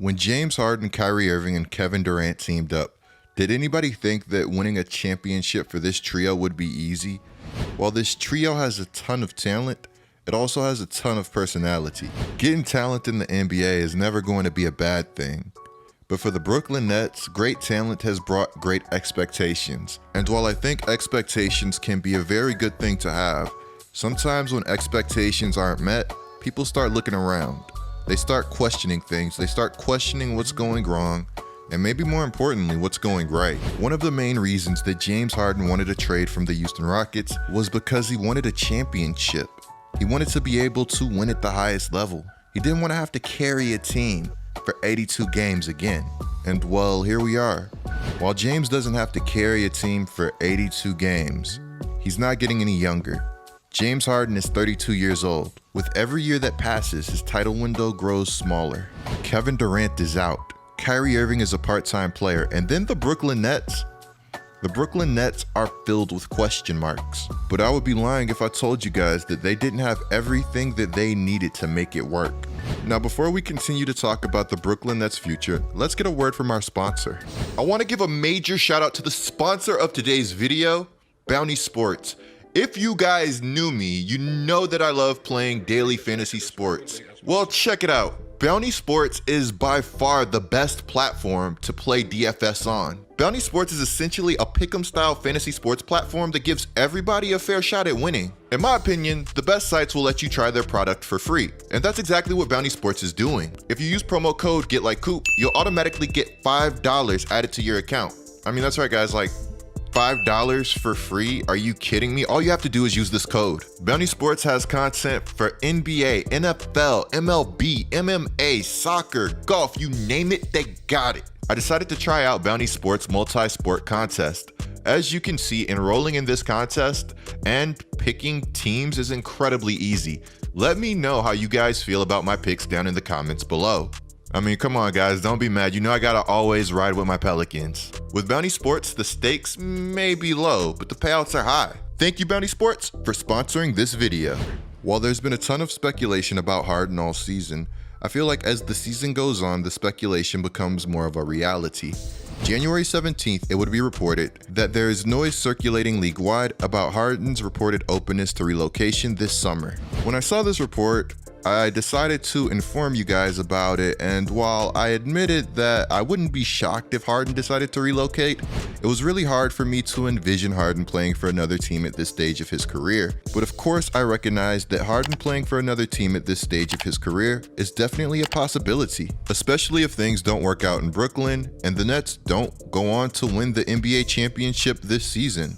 When James Harden, Kyrie Irving, and Kevin Durant teamed up, did anybody think that winning a championship for this trio would be easy? While this trio has a ton of talent, it also has a ton of personality. Getting talent in the NBA is never going to be a bad thing. But for the Brooklyn Nets, great talent has brought great expectations. And while I think expectations can be a very good thing to have, sometimes when expectations aren't met, people start looking around. They start questioning things, they start questioning what's going wrong, and maybe more importantly, what's going right. One of the main reasons that James Harden wanted to trade from the Houston Rockets was because he wanted a championship. He wanted to be able to win at the highest level. He didn't want to have to carry a team for 82 games again. And well, here we are. While James doesn't have to carry a team for 82 games, he's not getting any younger. James Harden is 32 years old. With every year that passes, his title window grows smaller. Kevin Durant is out. Kyrie Irving is a part-time player. And then the Brooklyn Nets. The Brooklyn Nets are filled with question marks. But I would be lying if I told you guys that they didn't have everything that they needed to make it work. Now, before we continue to talk about the Brooklyn Nets' future, let's get a word from our sponsor. I want to give a major shout out to the sponsor of today's video, Bounty Sports. If you guys knew me, you know that I love playing daily fantasy sports. Well, check it out. Bounty Sports is by far the best platform to play DFS on. Bounty Sports is essentially a pick'em style fantasy sports platform that gives everybody a fair shot at winning. In my opinion, the best sites will let you try their product for free. And that's exactly what Bounty Sports is doing. If you use promo code GETLIKECOOP, you'll automatically get $5 added to your account. I mean, that's right guys, like $5 for free? Are you kidding me? All you have to do is use this code. Bounty Sports has content for NBA, NFL, MLB, MMA, soccer, golf, you name it, they got it. I decided to try out Bounty Sports multi-sport contest. As you can see, enrolling in this contest and picking teams is incredibly easy. Let me know how you guys feel about my picks down in the comments below. I mean, come on guys, don't be mad. You know I gotta always ride with my Pelicans. With Bounty Sports, the stakes may be low, but the payouts are high. Thank you, Bounty Sports, for sponsoring this video. While there's been a ton of speculation about Harden all season, I feel like as the season goes on, the speculation becomes more of a reality. January 17th, it would be reported that there is noise circulating league-wide about Harden's reported openness to relocation this summer. When I saw this report, I decided to inform you guys about it, and while I admitted that I wouldn't be shocked if Harden decided to relocate, it was really hard for me to envision Harden playing for another team at this stage of his career. But of course, I recognize that Harden playing for another team at this stage of his career is definitely a possibility, especially if things don't work out in Brooklyn and the Nets don't go on to win the NBA championship this season.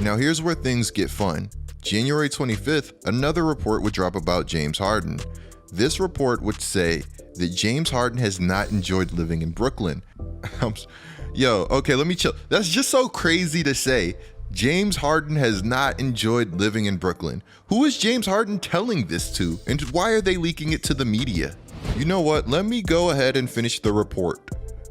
Now here's where things get fun. January 25th, another report would drop about James Harden. This report would say that James Harden has not enjoyed living in Brooklyn. Yo, okay, let me chill. That's just so crazy to say. James Harden has not enjoyed living in Brooklyn. Who is James Harden telling this to? And why are they leaking it to the media? You know what? Let me go ahead and finish the report.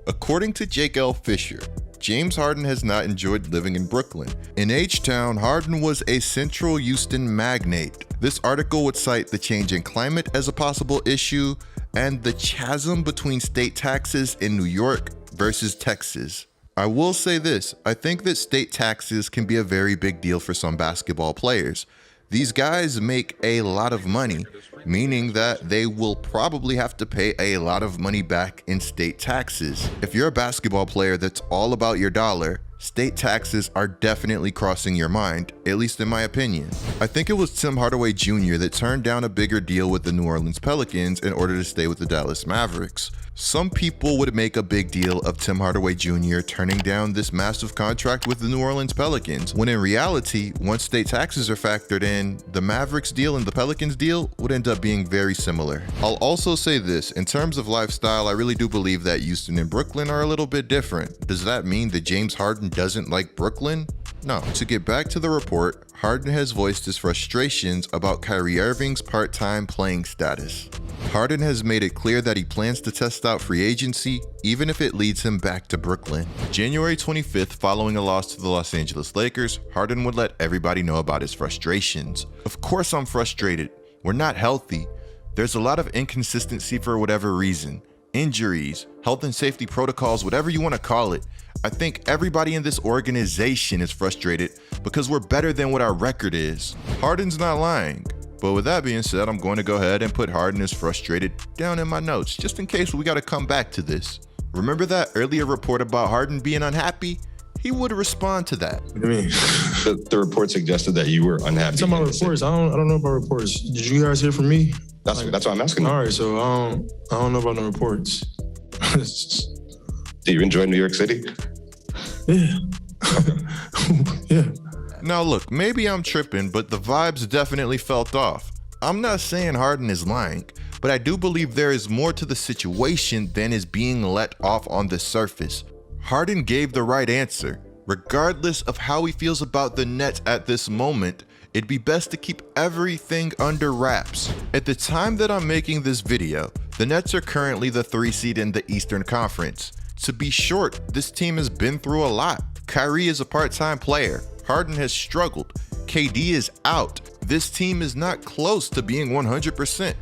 According to Jake L. Fisher, James Harden has not enjoyed living in Brooklyn. In H-Town, Harden was a central Houston magnate. This article would cite the change in climate as a possible issue and the chasm between state taxes in New York versus Texas. I will say this, I think that state taxes can be a very big deal for some basketball players. These guys make a lot of money, meaning that they will probably have to pay a lot of money back in state taxes. If you're a basketball player that's all about your dollar, state taxes are definitely crossing your mind, at least in my opinion. I think it was Tim Hardaway Jr. that turned down a bigger deal with the New Orleans Pelicans in order to stay with the Dallas Mavericks. Some people would make a big deal of Tim Hardaway Jr. turning down this massive contract with the New Orleans Pelicans, when in reality, once state taxes are factored in, the Mavericks deal and the Pelicans deal would end up being very similar. I'll also say this, in terms of lifestyle, I really do believe that Houston and Brooklyn are a little bit different. Does that mean that James Harden doesn't like Brooklyn? No. To get back to the report, Harden has voiced his frustrations about Kyrie Irving's part-time playing status. Harden has made it clear that he plans to test out free agency, even if it leads him back to Brooklyn. January 25th, following a loss to the Los Angeles Lakers, Harden would let everybody know about his frustrations. Of course I'm frustrated. We're not healthy. There's a lot of inconsistency for whatever reason. injuries, health and safety protocols, whatever you want to call it. I think everybody in this organization is frustrated because we're better than what our record is. Harden's not lying. But with that being said, I'm going to go ahead and put Harden is frustrated down in my notes, just in case we got to come back to this. Remember that earlier report about Harden being unhappy? He would respond to that. What do you mean? The report suggested that you were unhappy. Some about reports. I don't know about reports. Did you guys hear from me? That's what I'm asking. All right, so I don't know about the reports. Do you enjoy New York City? Yeah. Yeah. Now look, maybe I'm tripping, but the vibes definitely felt off. I'm not saying Harden is lying, but I do believe there is more to the situation than is being let off on the surface. Harden gave the right answer. Regardless of how he feels about the Nets at this moment, it'd be best to keep everything under wraps. At the time that I'm making this video, the Nets are currently the 3 seed in the Eastern Conference. To be short, this team has been through a lot. Kyrie is a part-time player. Harden has struggled. KD is out. This team is not close to being 100%.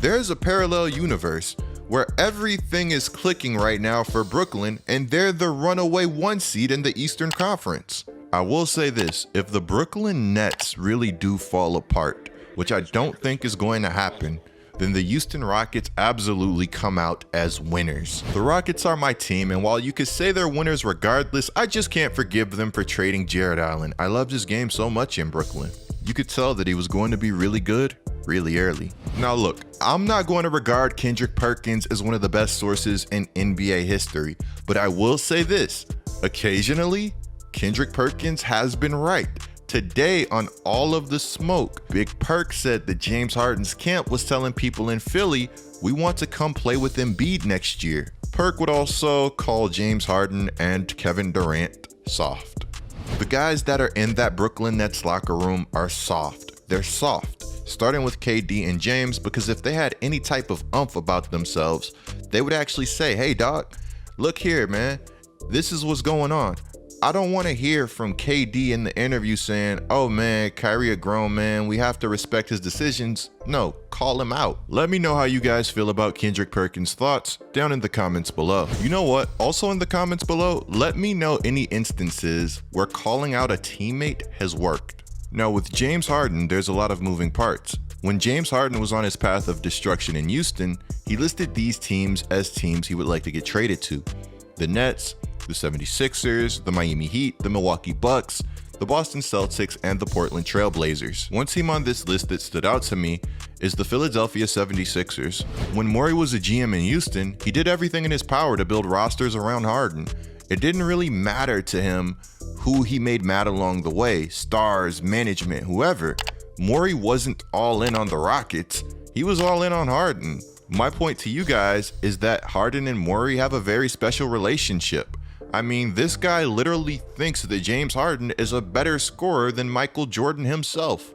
There's a parallel universe where everything is clicking right now for Brooklyn, and they're the runaway 1 seed in the Eastern Conference. I will say this, if the Brooklyn Nets really do fall apart, which I don't think is going to happen, then the Houston Rockets absolutely come out as winners. The Rockets are my team, and while you could say they're winners regardless, I just can't forgive them for trading Jared Allen. I loved his game so much in Brooklyn. You could tell that he was going to be really good really early. Now look, I'm not going to regard Kendrick Perkins as one of the best sources in NBA history, but I will say this, occasionally, Kendrick Perkins has been right. Today on All of the Smoke, Big Perk said that James Harden's camp was telling people in Philly, we want to come play with Embiid next year. Perk would also call James Harden and Kevin Durant soft. The guys that are in that Brooklyn Nets locker room are soft. They're soft, starting with KD and James, because if they had any type of umph about themselves, they would actually say, hey dog, look here man, this is what's going on. I don't want to hear from KD in the interview saying, oh man, Kyrie a grown man, we have to respect his decisions. No, call him out. Let me know how you guys feel about Kendrick Perkins' thoughts down in the comments below. You know what? Also in the comments below, let me know any instances where calling out a teammate has worked. Now with James Harden, there's a lot of moving parts. When James Harden was on his path of destruction in Houston, he listed these teams as teams he would like to get traded to. The Nets, the 76ers, the Miami Heat, the Milwaukee Bucks, the Boston Celtics, and the Portland Trail Blazers. One team on this list that stood out to me is the Philadelphia 76ers. When Morey was a GM in Houston, he did everything in his power to build rosters around Harden. It didn't really matter to him who he made mad along the way, stars, management, whoever. Morey wasn't all in on the Rockets, he was all in on Harden. My point to you guys is that Harden and Morey have a very special relationship. I mean, this guy literally thinks that James Harden is a better scorer than Michael Jordan himself.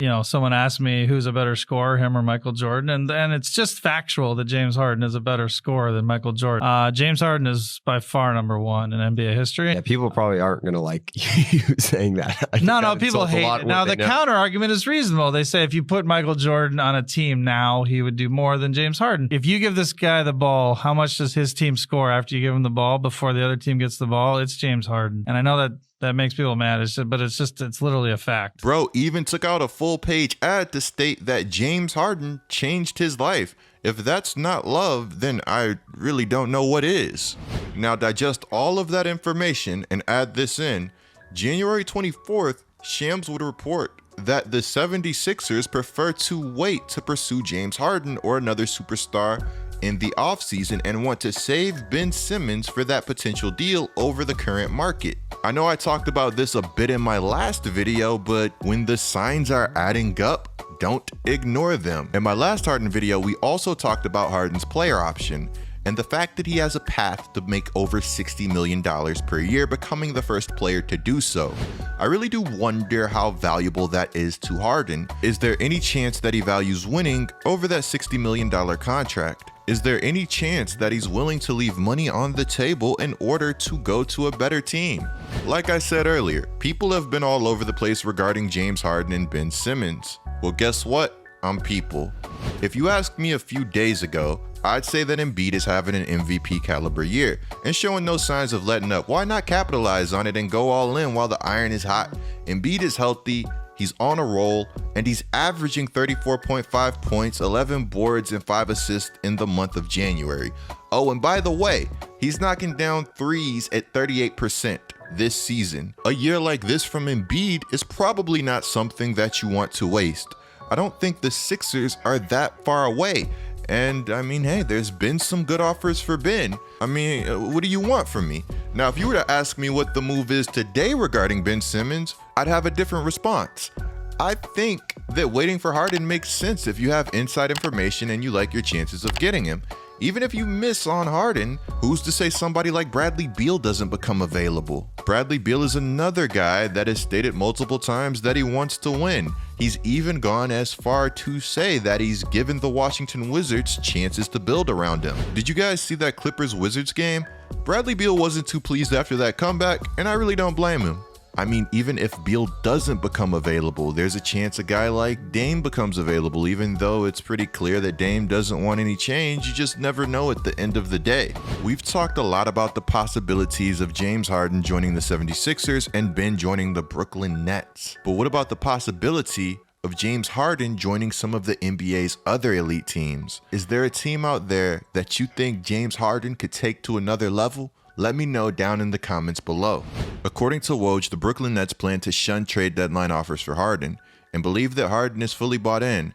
You know, someone asked me who's a better scorer, him or Michael Jordan, and it's just factual that James Harden is a better scorer than Michael Jordan. James Harden is by far number 1 in NBA history. Yeah, people probably aren't going to like you saying that. No, people hate it. Now, the counter argument is reasonable. They say if you put Michael Jordan on a team now, he would do more than James Harden. If you give this guy the ball, how much does his team score after you give him the ball before the other team gets the ball? It's James Harden. And I know that makes people mad, but it's literally a fact. Bro even took out a full-page ad to state that James Harden changed his life. If that's not love, then I really don't know what is. Now digest all of that information and add this in. January 24th, Shams would report that the 76ers prefer to wait to pursue James Harden or another superstar in the offseason and want to save Ben Simmons for that potential deal over the current market. I know I talked about this a bit in my last video, but when the signs are adding up, don't ignore them. In my last Harden video, we also talked about Harden's player option and the fact that he has a path to make over $60 million per year, becoming the first player to do so. I really do wonder how valuable that is to Harden. Is there any chance that he values winning over that $60 million contract? Is there any chance that he's willing to leave money on the table in order to go to a better team? Like I said earlier, people have been all over the place regarding James Harden and Ben Simmons. Well, guess what? on people. If you asked me a few days ago, I'd say that Embiid is having an MVP caliber year and showing no signs of letting up. Why not capitalize on it and go all in while the iron is hot? Embiid is healthy, he's on a roll, and he's averaging 34.5 points, 11 boards, and 5 assists in the month of January. Oh, and by the way, he's knocking down threes at 38% this season. A year like this from Embiid is probably not something that you want to waste. I don't think the Sixers are that far away. And I mean, hey, there's been some good offers for Ben. I mean, what do you want from me? Now, if you were to ask me what the move is today regarding Ben Simmons, I'd have a different response. I think that waiting for Harden makes sense if you have inside information and you like your chances of getting him. Even if you miss on Harden, who's to say somebody like Bradley Beal doesn't become available? Bradley Beal is another guy that has stated multiple times that he wants to win. He's even gone as far to say that he's given the Washington Wizards chances to build around him. Did you guys see that Clippers-Wizards game? Bradley Beal wasn't too pleased after that comeback, and I really don't blame him. I mean, even if Beal doesn't become available, there's a chance a guy like Dame becomes available, even though it's pretty clear that Dame doesn't want any change. You just never know at the end of the day. We've talked a lot about the possibilities of James Harden joining the 76ers and Ben joining the Brooklyn Nets. But what about the possibility of James Harden joining some of the NBA's other elite teams? Is there a team out there that you think James Harden could take to another level? Let me know down in the comments below. According to Woj, the Brooklyn Nets plan to shun trade deadline offers for Harden and believe that Harden is fully bought in.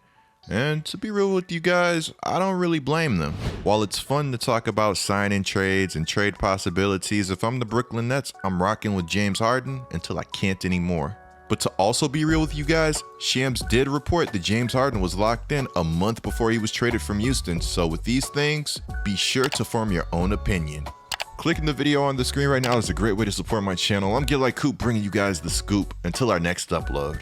And to be real with you guys, I don't really blame them. While it's fun to talk about signing trades and trade possibilities, if I'm the Brooklyn Nets, I'm rocking with James Harden until I can't anymore. But to also be real with you guys, Shams did report that James Harden was locked in a month before he was traded from Houston. So with these things, be sure to form your own opinion. Clicking the video on the screen right now is a great way to support my channel. I'm GetLikeCoop, bringing you guys the scoop. Until our next upload.